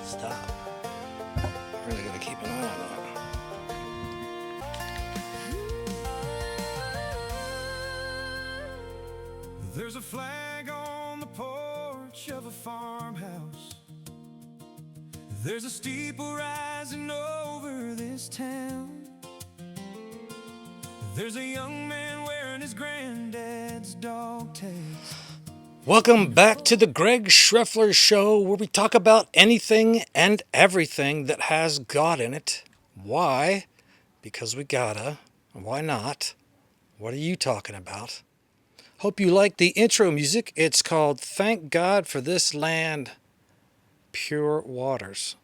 Stop. I'm really going to keep an eye on that. There's a flag on the porch of a farmhouse. There's a steeple rising over this town. There's a young man wearing his granddad's dog tags. Welcome back to the Greg Schreffler Show, where we talk about anything and everything that has God in it. Why? Because we gotta. Why not? What are you talking about? Hope you like the intro music. It's called Thank God for This Land, Pure Waters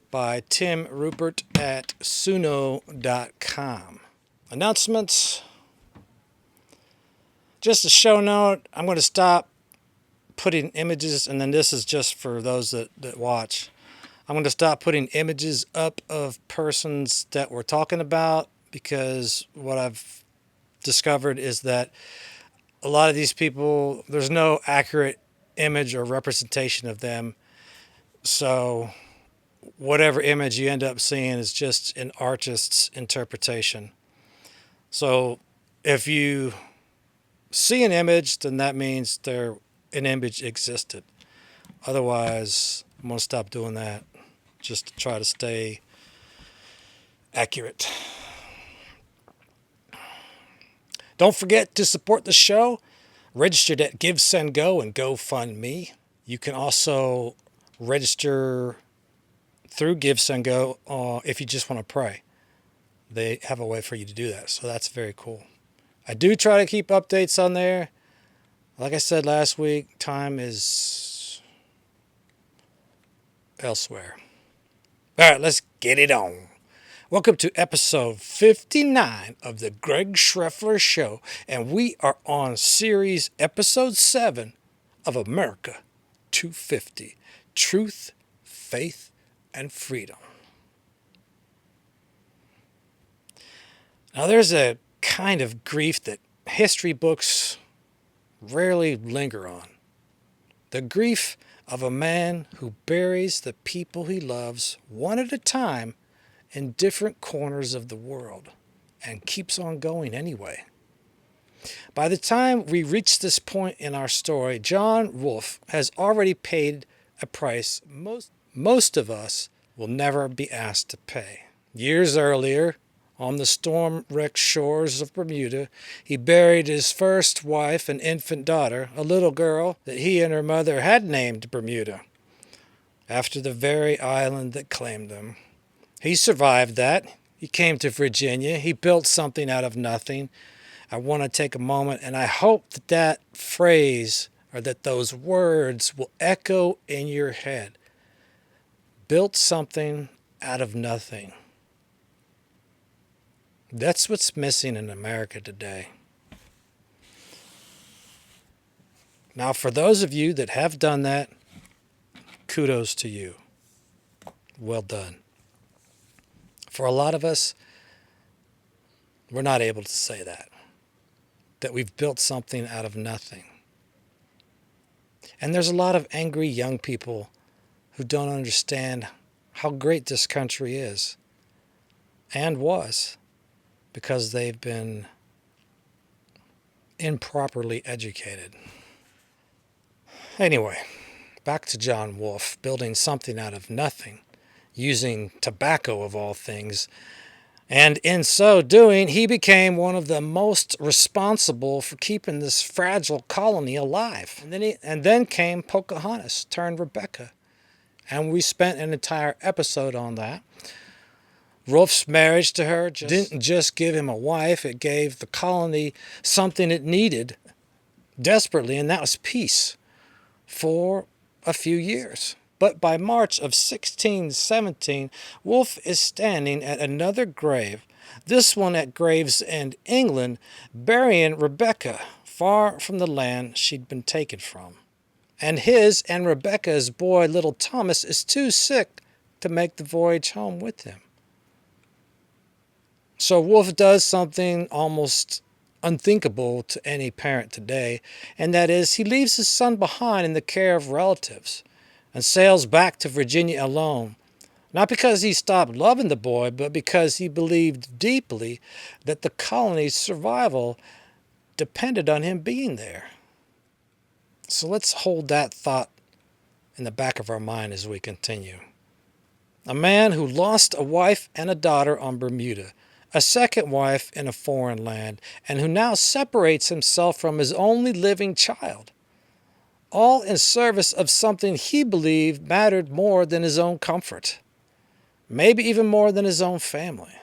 by Tim Rupert at suno.com. Announcements. Just a show note, I'm going to stop putting images, and then this is just for those that watch. I'm going to stop putting images up of persons that we're talking about, because what I've discovered is that a lot of these people, there's no accurate image or representation of them. So whatever image you end up seeing is just an artist's interpretation. So if you see an image, then that means an image existed. Otherwise, I'm going to stop doing that just to try to stay accurate. Don't forget to support the show. Registered at Gravesend Go and GoFundMe. You can also register through Gravesend Go if you just want to pray. They have a way for you to do that, so that's very cool. I do try to keep updates on there. Like I said last week, time is elsewhere. All right, let's get it on. Welcome to episode 59 of the Greg Schreffler Show, and we are on series episode 7 of America 250, Truth, Faith, and Freedom. Now, there's a kind of grief that history books rarely linger on. The grief of a man who buries the people he loves one at a time in different corners of the world and keeps on going anyway. By the time we reach this point in our story, John Rolfe has already paid a price most of us will never be asked to pay. Years earlier, on the storm-wrecked shores of Bermuda, he buried his first wife and infant daughter, a little girl that he and her mother had named Bermuda, after the very island that claimed them. He survived that. He came to Virginia. He built something out of nothing. I want to take a moment, and I hope that phrase, or that those words, will echo in your head. Built something out of nothing. That's what's missing in America today. Now, for those of you that have done that, kudos to you. Well done. For a lot of us, we're not able to say that we've built something out of nothing. And there's a lot of angry young people who don't understand how great this country is and was, because they've been improperly educated. Anyway, back to John Rolfe building something out of nothing, using tobacco of all things, and in so doing, he became one of the most responsible for keeping this fragile colony alive. And then came Pocahontas turned Rebecca, and we spent an entire episode on that. Rolfe's marriage to her didn't just give him a wife, it gave the colony something it needed desperately, and that was peace for a few years. But by March of 1617, Rolfe is standing at another grave, this one at Gravesend, England, burying Rebecca far from the land she'd been taken from. And his and Rebecca's boy, little Thomas, is too sick to make the voyage home with him. So Rolfe does something almost unthinkable to any parent today, and that is he leaves his son behind in the care of relatives. and sails back to Virginia alone, not because he stopped loving the boy, but because he believed deeply that the colony's survival depended on him being there. So let's hold that thought in the back of our mind as we continue. A man who lost a wife and a daughter on Bermuda, a second wife in a foreign land, and who now separates himself from his only living child, all in service of something he believed mattered more than his own comfort, maybe even more than his own family.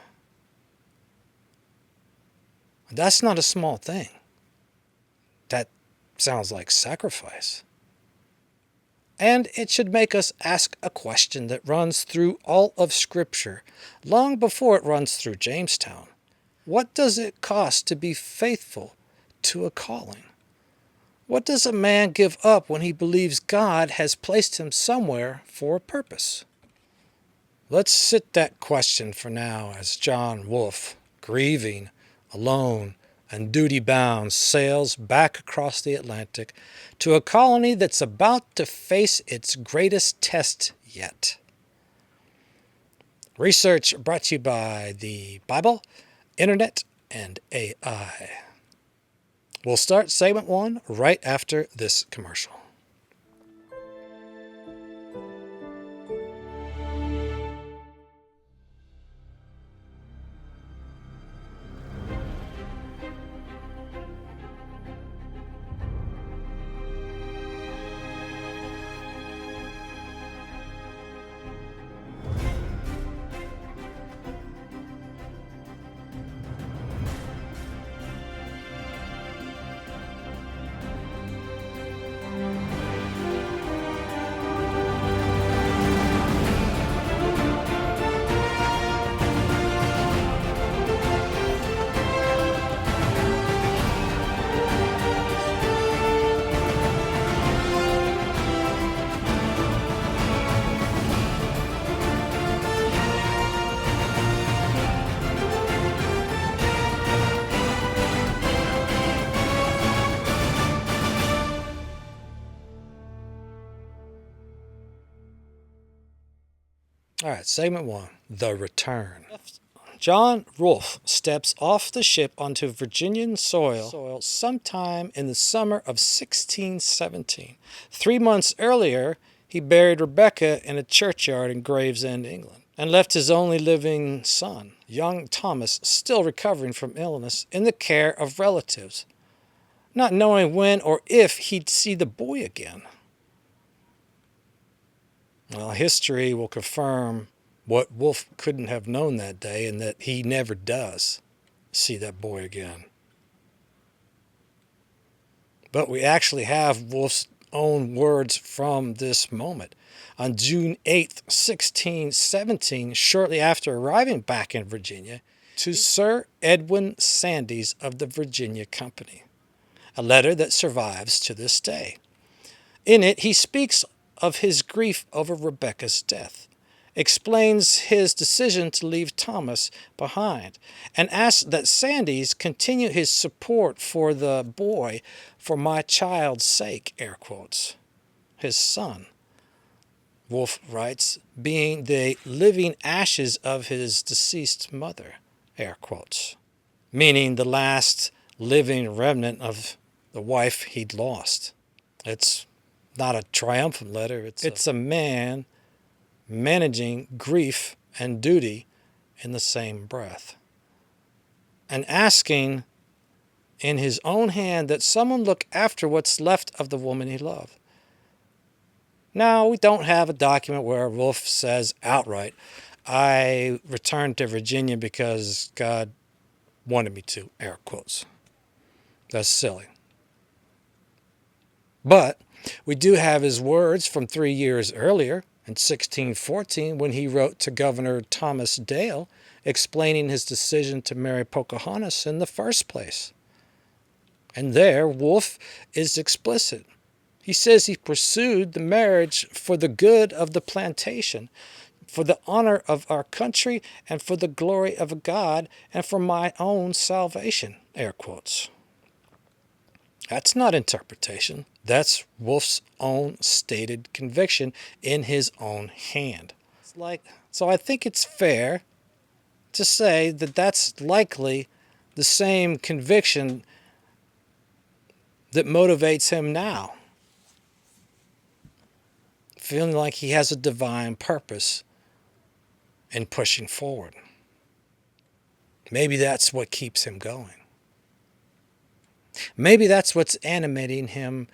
That's not a small thing. That sounds like sacrifice. And it should make us ask a question that runs through all of Scripture, long before it runs through Jamestowne. What does it cost to be faithful to a calling? What does a man give up when he believes God has placed him somewhere for a purpose? Let's sit that question for now as John Rolfe, grieving, alone, and duty-bound, sails back across the Atlantic to a colony that's about to face its greatest test yet. Research brought to you by the Bible, Internet, and AI. We'll start segment 1 right after this commercial. All right, segment 1, The Return. John Rolfe steps off the ship onto Virginian soil sometime in the summer of 1617. 3 months earlier, he buried Rebecca in a churchyard in Gravesend, England, and left his only living son, young Thomas, still recovering from illness, in the care of relatives, not knowing when or if he'd see the boy again. Well, history will confirm what Rolfe couldn't have known that day, and that he never does see that boy again. But we actually have Rolfe's own words from this moment. On June 8th, 1617, shortly after arriving back in Virginia, to Sir Edwin Sandys of the Virginia Company, a letter that survives to this day. In it, he speaks of his grief over Rebecca's death, explains his decision to leave Thomas behind, and asks that Sandys continue his support for the boy for my child's sake, air quotes, his son. Rolfe writes, being the living ashes of his deceased mother, air quotes, meaning the last living remnant of the wife he'd lost. It's not a triumphant letter. It's a man managing grief and duty in the same breath, and asking in his own hand that someone look after what's left of the woman he loved. Now, we don't have a document where Rolfe says outright, I returned to Virginia because God wanted me to, air quotes. That's silly. But we do have his words from 3 years earlier, in 1614, when he wrote to Governor Thomas Dale, explaining his decision to marry Pocahontas in the first place. And there, Rolfe is explicit. He says he pursued the marriage for the good of the plantation, for the honor of our country, and for the glory of God, and for my own salvation, air quotes. That's not interpretation. That's Wolfe's own stated conviction in his own hand. So I think it's fair to say that that's likely the same conviction that motivates him now, feeling like he has a divine purpose in pushing forward. Maybe that's what keeps him going. Maybe that's what's animating him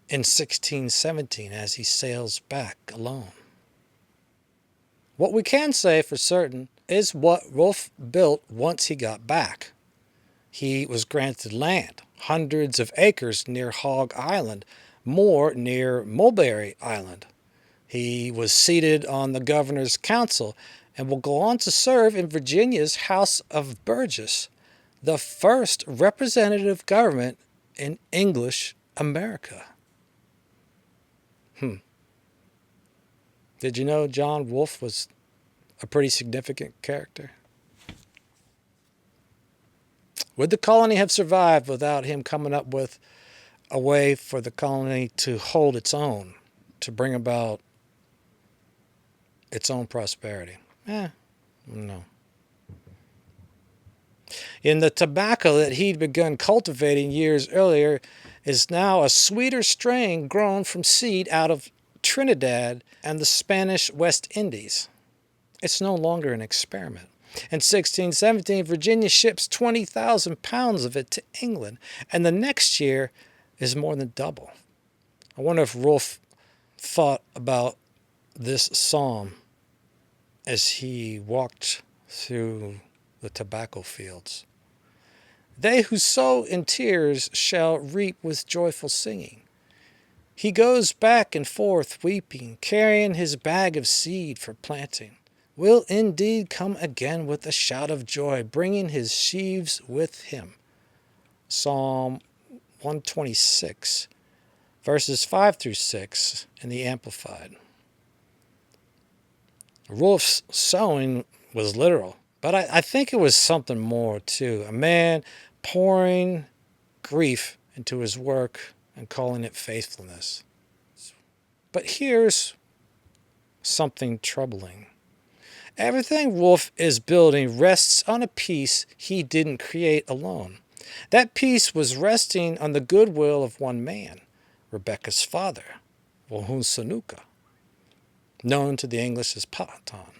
in 1617 as he sails back alone. What we can say for certain is what Rolfe built once he got back. He was granted land, hundreds of acres near Hog Island, more near Mulberry Island. He was seated on the governor's council and will go on to serve in Virginia's House of Burgess, the first representative government in English America. Did you know John Wolfe was a pretty significant character? Would the colony have survived without him coming up with a way for the colony to hold its own, to bring about its own prosperity? No. In the tobacco that he'd begun cultivating years earlier is now a sweeter strain grown from seed out of Trinidad and the Spanish West Indies. It's no longer an experiment. In 1617, Virginia ships 20,000 pounds of it to England, and the next year is more than double. I wonder if Rolfe thought about this psalm as he walked through the tobacco fields. They who sow in tears shall reap with joyful singing. He goes back and forth weeping, carrying his bag of seed for planting. Will indeed come again with a shout of joy, bringing his sheaves with him. Psalm 126, verses 5 through 6 in the Amplified. Rolfe's sowing was literal, but I think it was something more too. A man pouring grief into his work and calling it faithfulness. But here's something troubling. Everything Rolfe is building rests on a piece he didn't create alone. That piece was resting on the goodwill of one man, Rebecca's father, Wohunsanuka, known to the English as Powhatan.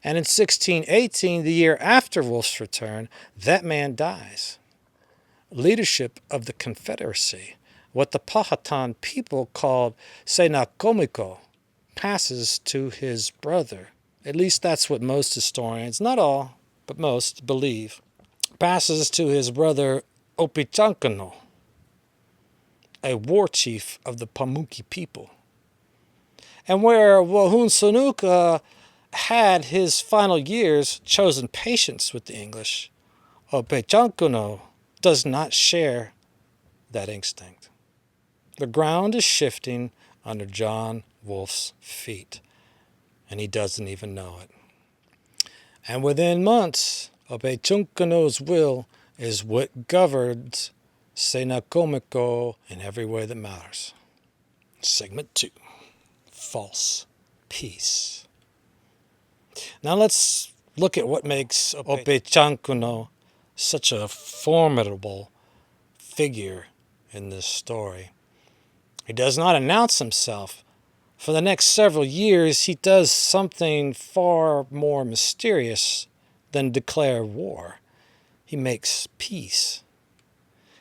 And in 1618, the year after Rolfe's return, that man dies. Leadership of the Confederacy, what the Powhatan people called Senakomiko, passes to his brother. At least that's what most historians, not all, but most, believe. Passes to his brother Opechancanough, a war chief of the Pamunkey people. And where Wohunsanuka had his final years chosen patience with the English, Opechancanough does not share that instinct. The ground is shifting under John Wolfe's feet, and he doesn't even know it. And within months, Opechancanough's will is what governs Senakomiko in every way that matters. Segment 2, False Peace. Now let's look at what makes Opechancanough such a formidable figure in this story. He does not announce himself. For the next several years, he does something far more mysterious than declare war. He makes peace.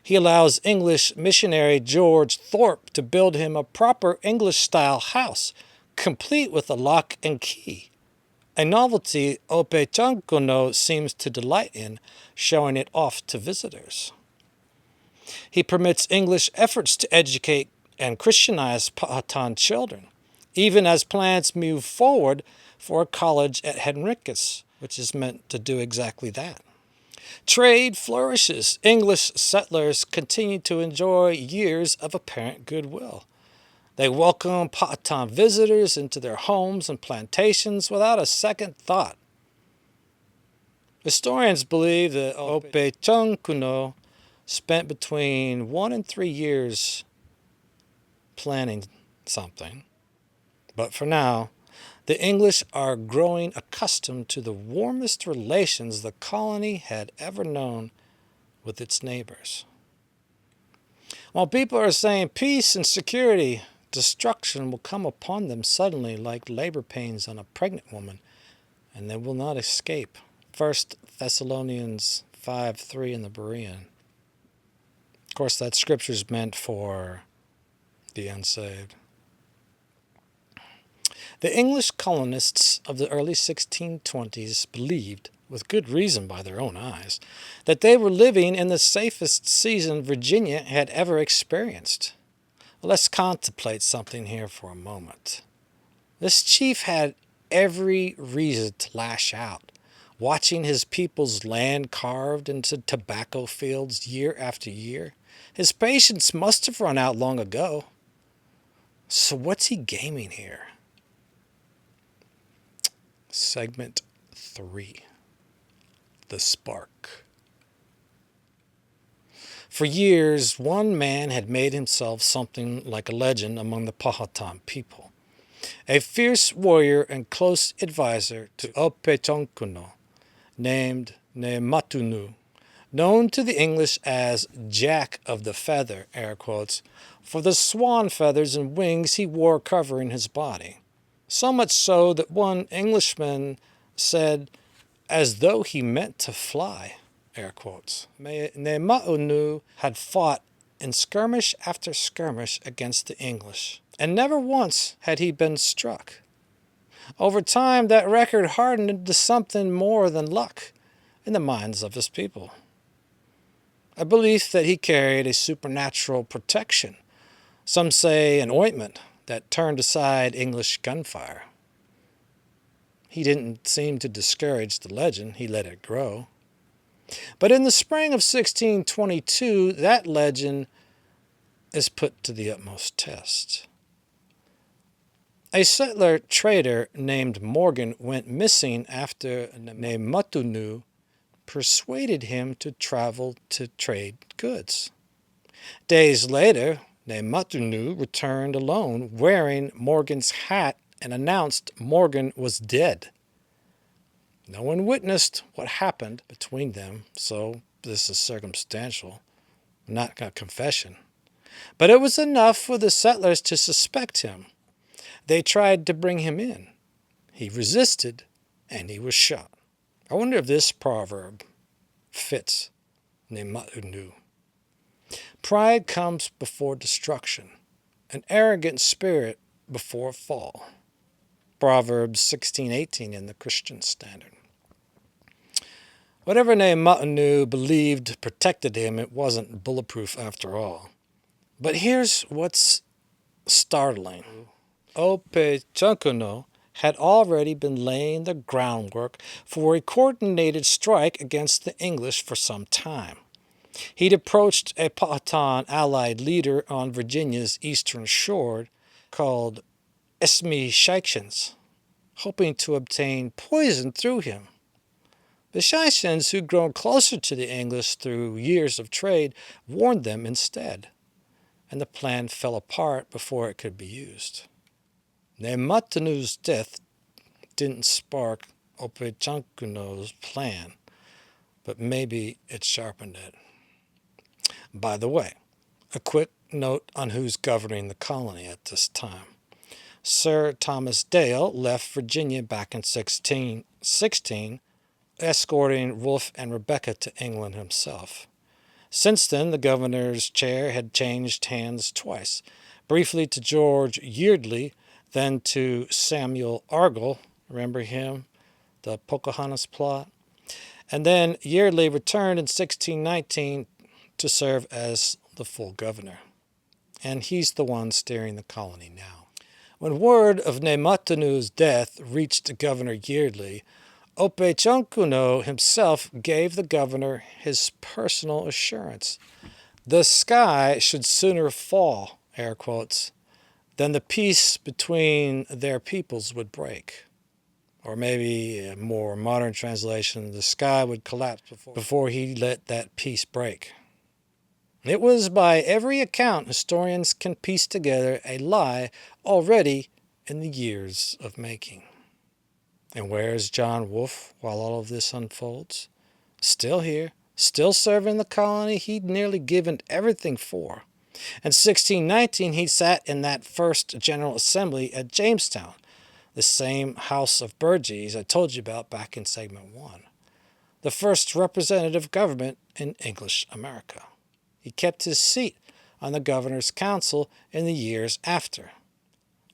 He allows English missionary George Thorpe to build him a proper English-style house, complete with a lock and key, a novelty Opechancanough seems to delight in, showing it off to visitors. He permits English efforts to educate and Christianize Powhatan children, even as plans move forward for a college at Henricus, which is meant to do exactly that. Trade flourishes. English settlers continue to enjoy years of apparent goodwill. They welcome Powhatan visitors into their homes and plantations without a second thought. Historians believe that Opechancanough spent between 1 and 3 years planning something. But for now, the English are growing accustomed to the warmest relations the colony had ever known with its neighbors. While people are saying peace and security, destruction will come upon them suddenly like labor pains on a pregnant woman, and they will not escape. 1 Thessalonians 5:3 in the Berean. Of course, that scripture is meant for the unsaved. The English colonists of the early 1620s believed, with good reason by their own eyes, that they were living in the safest season Virginia had ever experienced. Well, let's contemplate something here for a moment. This chief had every reason to lash out, watching his people's land carved into tobacco fields year after year. His patience must have run out long ago. So what's he gaming here? Segment 3. The Spark. For years, one man had made himself something like a legend among the Powhatan people. A fierce warrior and close advisor to Opechonkuno, named Nematunu, known to the English as Jack of the Feather, air quotes, for the swan feathers and wings he wore covering his body. So much so that one Englishman said, as though he meant to fly, air quotes. Nematunu had fought in skirmish after skirmish against the English, and never once had he been struck. Over time, that record hardened into something more than luck in the minds of his people. A belief that he carried a supernatural protection. Some say an ointment that turned aside English gunfire. He didn't seem to discourage the legend, he let it grow. But in the spring of 1622, that legend is put to the utmost test. A settler trader named Morgan went missing after Nematunu persuaded him to travel to trade goods. Days later, Nematunu returned alone, wearing Morgan's hat, and announced Morgan was dead. No one witnessed what happened between them, so this is circumstantial, not a confession. But it was enough for the settlers to suspect him. They tried to bring him in. He resisted, and he was shot. I wonder if this proverb fits Nematunu. Pride comes before destruction, an arrogant spirit before fall. Proverbs 16:18 in the Christian Standard. Whatever Nematunu believed protected him, it wasn't bulletproof after all. But here's what's startling. Opechonkuno had already been laying the groundwork for a coordinated strike against the English for some time. He'd approached a Powhatan allied leader on Virginia's eastern shore called Esmeshikshans, hoping to obtain poison through him. The Shishans, who'd grown closer to the English through years of trade, warned them instead, and the plan fell apart before it could be used. Nematunu's death didn't spark Opechonkuno's plan, but maybe it sharpened it. By the way, a quick note on who's governing the colony at this time. Sir Thomas Dale left Virginia back in 1616, escorting Rolfe and Rebecca to England himself. Since then, the governor's chair had changed hands twice, briefly to George Yeardley, then to Samuel Argall, remember him, the Pocahontas plot? And then Yeardley returned in 1619 to serve as the full governor. And he's the one steering the colony now. When word of Nematunu's death reached Governor Yeardley, Opechonkuno himself gave the governor his personal assurance. The sky should sooner fall, air quotes, than the peace between their peoples would break. Or maybe a more modern translation, the sky would collapse before he let that peace break. It was, by every account historians can piece together, a lie already in the years of making. And where is John Wolfe while all of this unfolds? Still here, still serving the colony he'd nearly given everything for. In 1619, he sat in that first General Assembly at Jamestowne, the same House of Burgesses I told you about back in segment 1. The first representative government in English America. He kept his seat on the Governor's Council in the years after.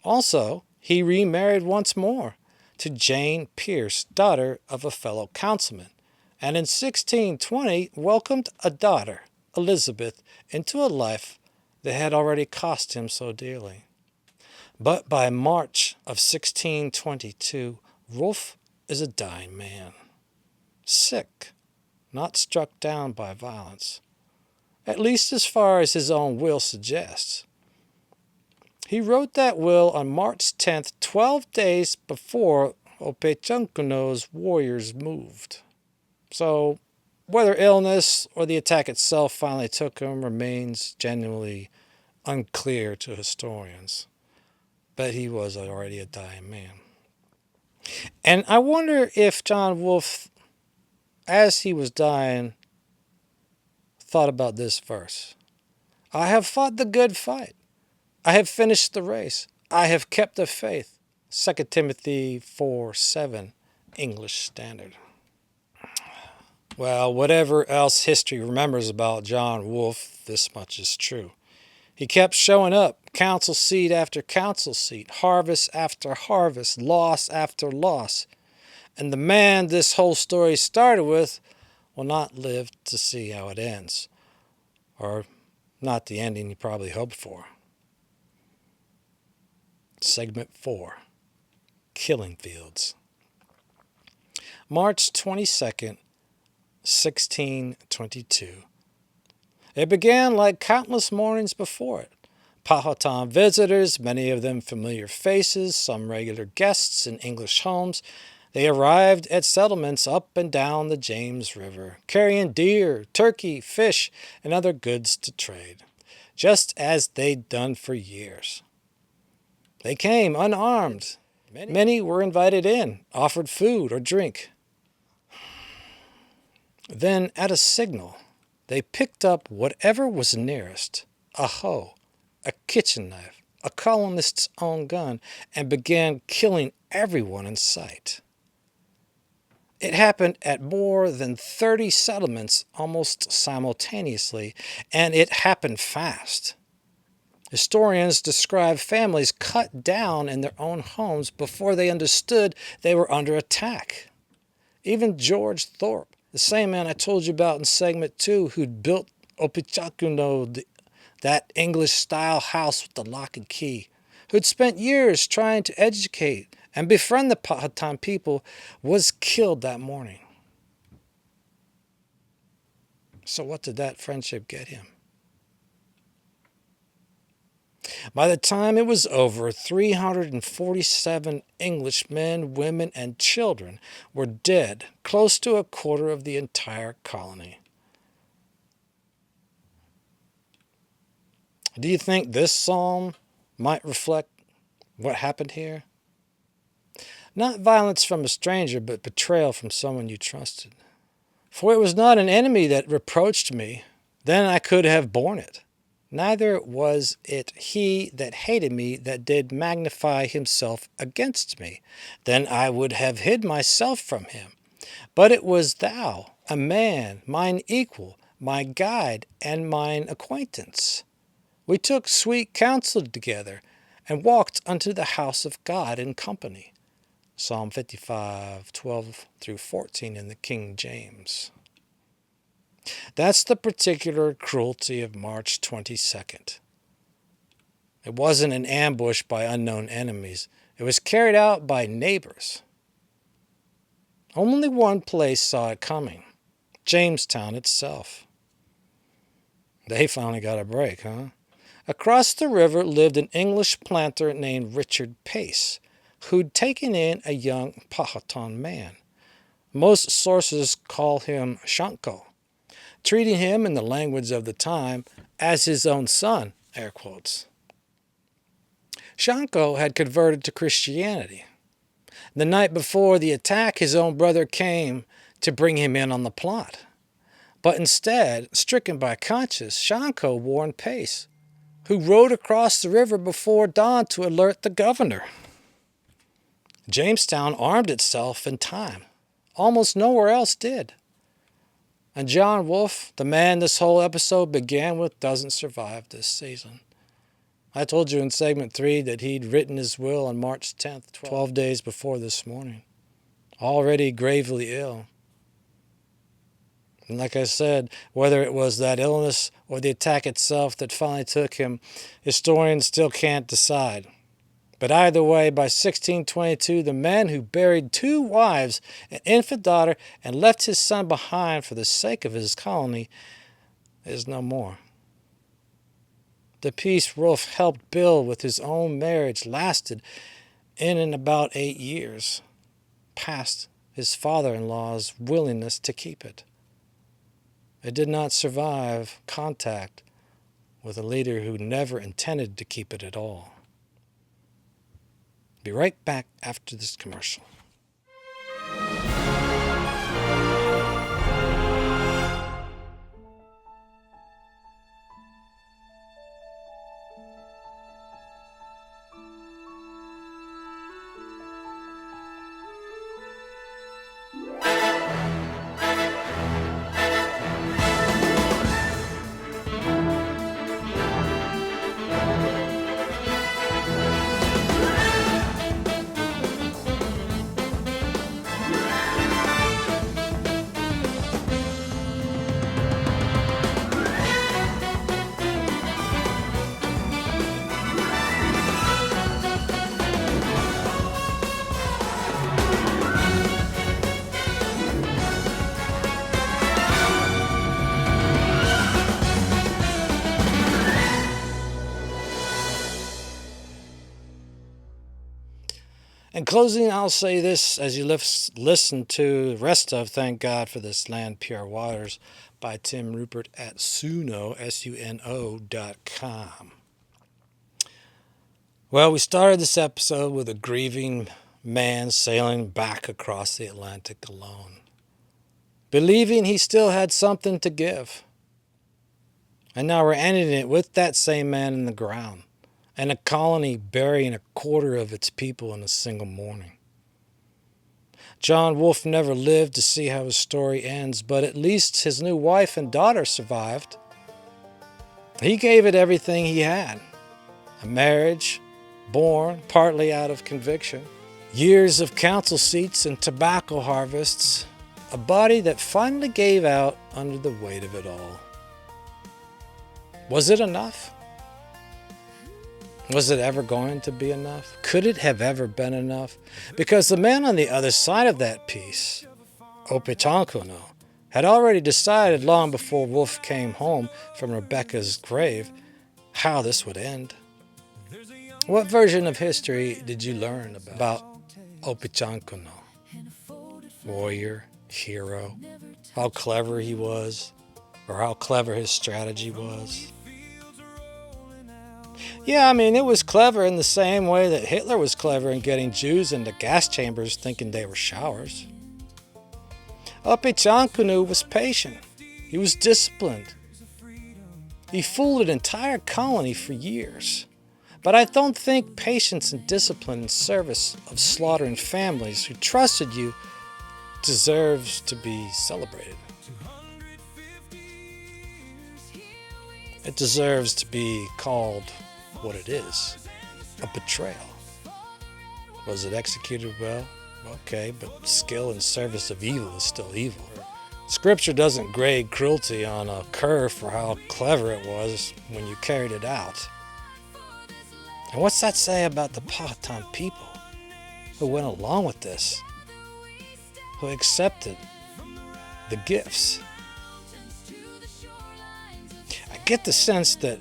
Also, he remarried once more to Jane Pierce, daughter of a fellow councilman, and in 1620 welcomed a daughter, Elizabeth, into a life that had already cost him so dearly. But by March of 1622, Rolfe is a dying man. Sick, not struck down by violence, at least as far as his own will suggests. He wrote that will on March 10th, 12 days before Opechunkuno's warriors moved. So, whether illness or the attack itself finally took him remains genuinely unclear to historians. But he was already a dying man. And I wonder if John Wolfe, as he was dying, thought about this verse. I have fought the good fight. I have finished the race. I have kept the faith. 2 Timothy 4:7, English Standard. Well, whatever else history remembers about John Wolfe, this much is true. He kept showing up, council seat after council seat, harvest after harvest, loss after loss. And the man this whole story started with will not live to see how it ends. Or not the ending you probably hoped for. Segment 4. Killing Fields. March 22nd, 1622. It began like countless mornings before it. Powhatan visitors, many of them familiar faces, some regular guests in English homes, they arrived at settlements up and down the James River, carrying deer, turkey, fish, and other goods to trade, just as they'd done for years. They came unarmed. Many were invited in, offered food or drink. Then, at a signal, they picked up whatever was nearest, a hoe, a kitchen knife, a colonist's own gun, and began killing everyone in sight. It happened at more than 30 settlements almost simultaneously, and it happened fast. Historians describe families cut down in their own homes before they understood they were under attack. Even George Thorpe, the same man I told you about in segment 2 who'd built Opechakuno, that English-style house with the lock and key, who'd spent years trying to educate and befriend the Powhatan people, was killed that morning. So what did that friendship get him? By the time it was over, 347 English men, women, and children were dead, close to a quarter of the entire colony. Do you think this psalm might reflect what happened here? Not violence from a stranger, but betrayal from someone you trusted. For it was not an enemy that reproached me, then I could have borne it. Neither was it he that hated me that did magnify himself against me, then I would have hid myself from him. But it was thou, a man, mine equal, my guide, and mine acquaintance. We took sweet counsel together, and walked unto the house of God in company. Psalm 55:12-14 in the King James. That's the particular cruelty of March 22nd. It wasn't an ambush by unknown enemies. It was carried out by neighbors. Only one place saw it coming, Jamestowne itself. They finally got a break, huh? Across the river lived an English planter named Richard Pace, who'd taken in a young Powhatan man. Most sources call him Shanko. treating him, in the language of the time, as his own son, air quotes. Shanko had converted to Christianity. The night before the attack, his own brother came to bring him in on the plot. But instead, stricken by conscience, Shanko warned Pace, who rode across the river before dawn to alert the governor. Jamestowne armed itself in time. Almost nowhere else did. And John Rolfe, the man this whole episode began with, doesn't survive this season. I told you in segment 3 that he'd written his will on March 10th, 12 days before this morning. Already gravely ill. And like I said, whether it was that illness or the attack itself that finally took him, historians still can't decide. But either way, by 1622, the man who buried 2 wives, an infant daughter, and left his son behind for the sake of his colony is no more. The peace Rolfe helped build with his own marriage lasted in and about 8 years, past his father-in-law's willingness to keep it. It did not survive contact with a leader who never intended to keep it at all. Be right back after this commercial. In closing, I'll say this as you listen to the rest of Thank God for This Land, Pure Waters by Tim Rupert at Suno, suno.com. Well, we started this episode with a grieving man sailing back across the Atlantic alone, believing he still had something to give. And now we're ending it with that same man in the ground, and a colony burying a quarter of its people in a single morning. John Rolfe never lived to see how his story ends, but at least his new wife and daughter survived. He gave it everything he had. A marriage born partly out of conviction, years of council seats and tobacco harvests, a body that finally gave out under the weight of it all. Was it enough? Was it ever going to be enough? Could it have ever been enough? Because the man on the other side of that piece, Opechancanough, had already decided long before Rolfe came home from Rebecca's grave how this would end. What version of history did you learn about Opechancanough? Warrior, hero, how clever he was, or how clever his strategy was? Yeah, I mean, it was clever in the same way that Hitler was clever in getting Jews into gas chambers thinking they were showers. Opechancanough was patient. He was disciplined. He fooled an entire colony for years. But I don't think patience and discipline in service of slaughtering families who trusted you deserves to be celebrated. It deserves to be called what it is, a betrayal. Was it executed well? Okay, but skill in service of evil is still evil. Scripture doesn't grade cruelty on a curve for how clever it was when you carried it out. And what's that say about the Powhatan people who went along with this, who accepted the gifts? I get the sense that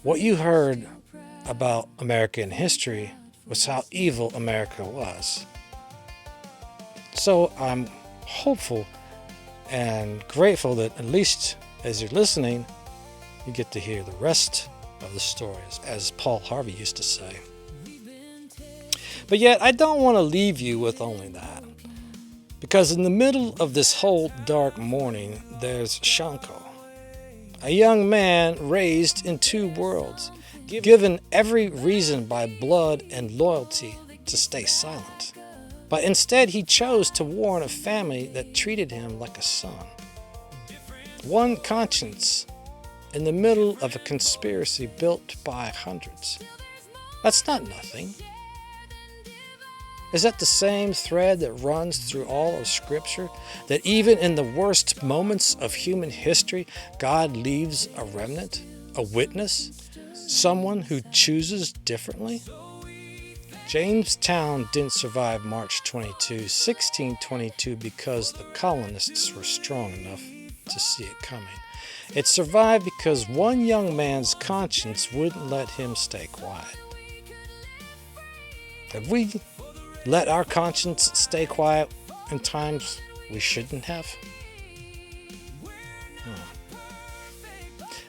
what you heard about American history was how evil America was. So I'm hopeful and grateful that at least As you're listening, you get to hear the rest of the stories, as Paul Harvey used to say. But yet, I don't want to leave you with only that. Because in the middle of this whole dark morning, there's Shanko, a young man raised in two worlds, given every reason by blood and loyalty to stay silent. But instead, he chose to warn a family that treated him like a son. One conscience in the middle of a conspiracy built by hundreds. That's not nothing. Is that the same thread that runs through all of Scripture? That even in the worst moments of human history, God leaves a remnant, a witness, someone who chooses differently? Jamestowne didn't survive March 22, 1622 because the colonists were strong enough to see it coming. It survived because one young man's conscience wouldn't let him stay quiet. Have we let our conscience stay quiet in times we shouldn't have?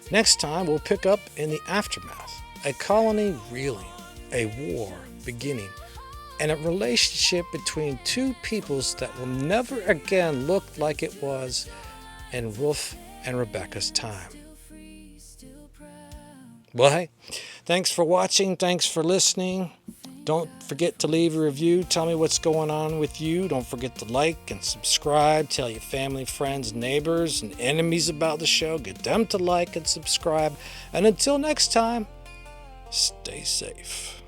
Next time, we'll pick up in the aftermath. A colony reeling, a war beginning, and a relationship between two peoples that will never again look like it was in Rolfe and Rebecca's time. Well, hey, thanks for watching. Thanks for listening. Don't forget to leave a review. Tell me what's going on with you. Don't forget to like and subscribe. Tell your family, friends, neighbors, and enemies about the show. Get them to like and subscribe. And until next time, stay safe.